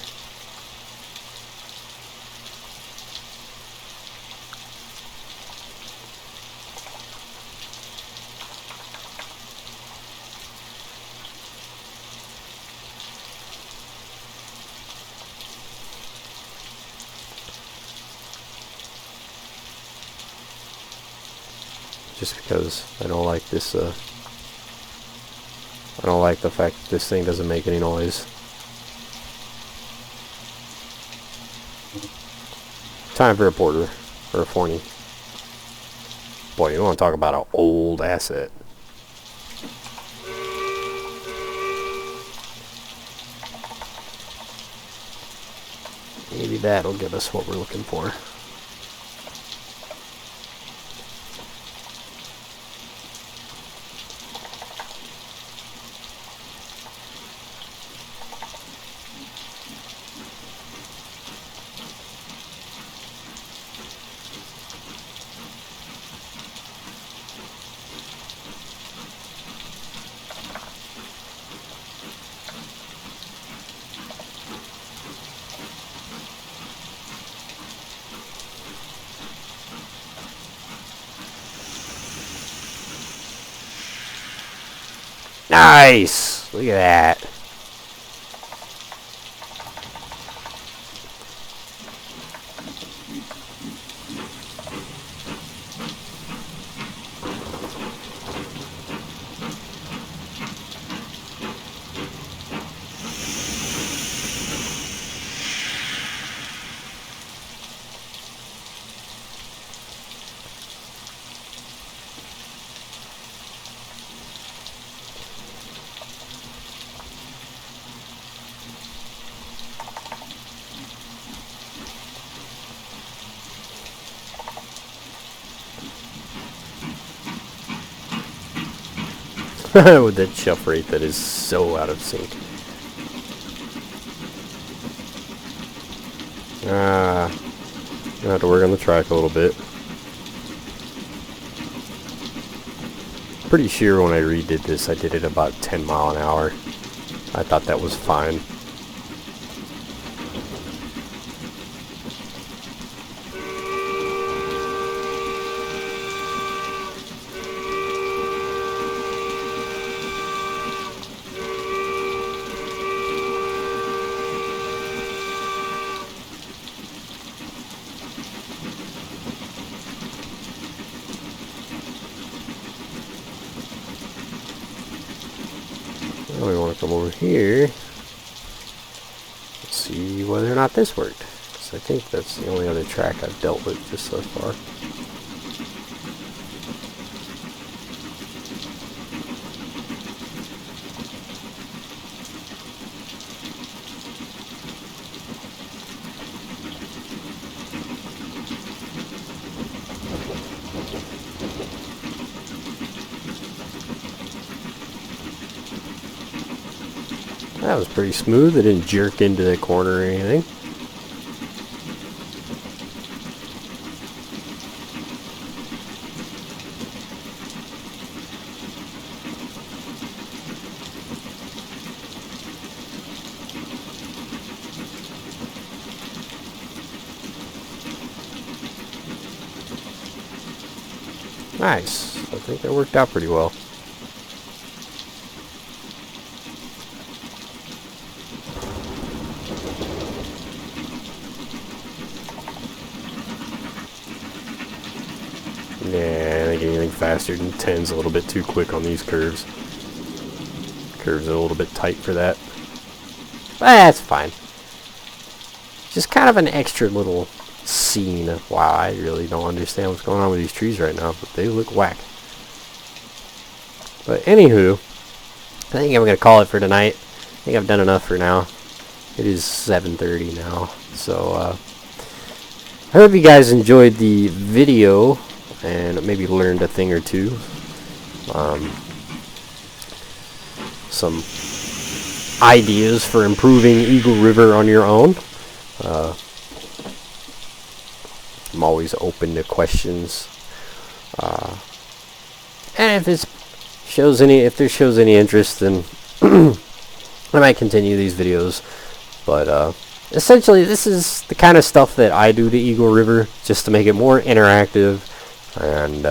just because I don't like this. I don't like the fact that this thing doesn't make any noise. Time for a porter or a 40. Boy, you want to talk about an old asset. Maybe that'll give us what we're looking for. Nice! Look at that. With that shelf rate that is so out of sync. I have to work on the track a little bit. Pretty sure when I redid this, I did it about 10 miles an hour. I thought that was fine. Now we want to come over here. Let's see whether or not this worked. So I think that's the only other track I've dealt with just so far. That was pretty smooth. It didn't jerk into the corner or anything. Nice. I think that worked out pretty well. Yeah, I think anything faster than 10's a little bit too quick on these curves. Curves are a little bit tight for that. But that's fine. Just kind of an extra little scene. Wow, I really don't understand what's going on with these trees right now, but they look whack. But anywho, I think I'm going to call it for tonight. I think I've done enough for now. It is 7:30 now. So, I hope you guys enjoyed the video and maybe learned a thing or two. Some ideas for improving Eagle River on your own. I'm always open to questions. And if there shows any interest, then I might continue these videos. But essentially, this is the kind of stuff that I do to Eagle River, just to make it more interactive and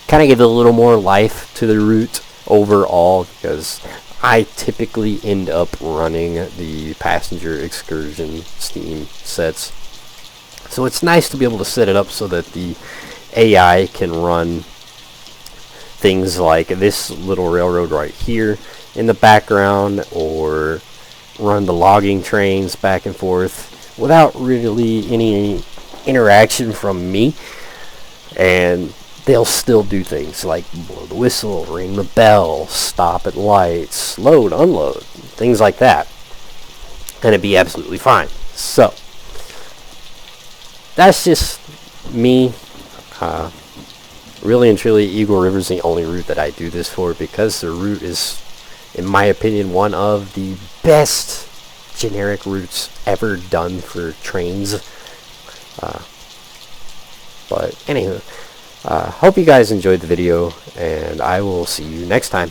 kind of give it a little more life to the route overall, because I typically end up running the passenger excursion Steam sets. So it's nice to be able to set it up so that the AI can run things like this little railroad right here in the background, or run the logging trains back and forth without really any interaction from me, and they'll still do things like blow the whistle, ring the bell, stop at lights, load, unload, things like that, and it'd be absolutely fine. So that's just me. Really and truly, Eagle River is the only route that I do this for, because the route is, in my opinion, one of the best generic routes ever done for trains. But anywho, hope you guys enjoyed the video, and I will see you next time.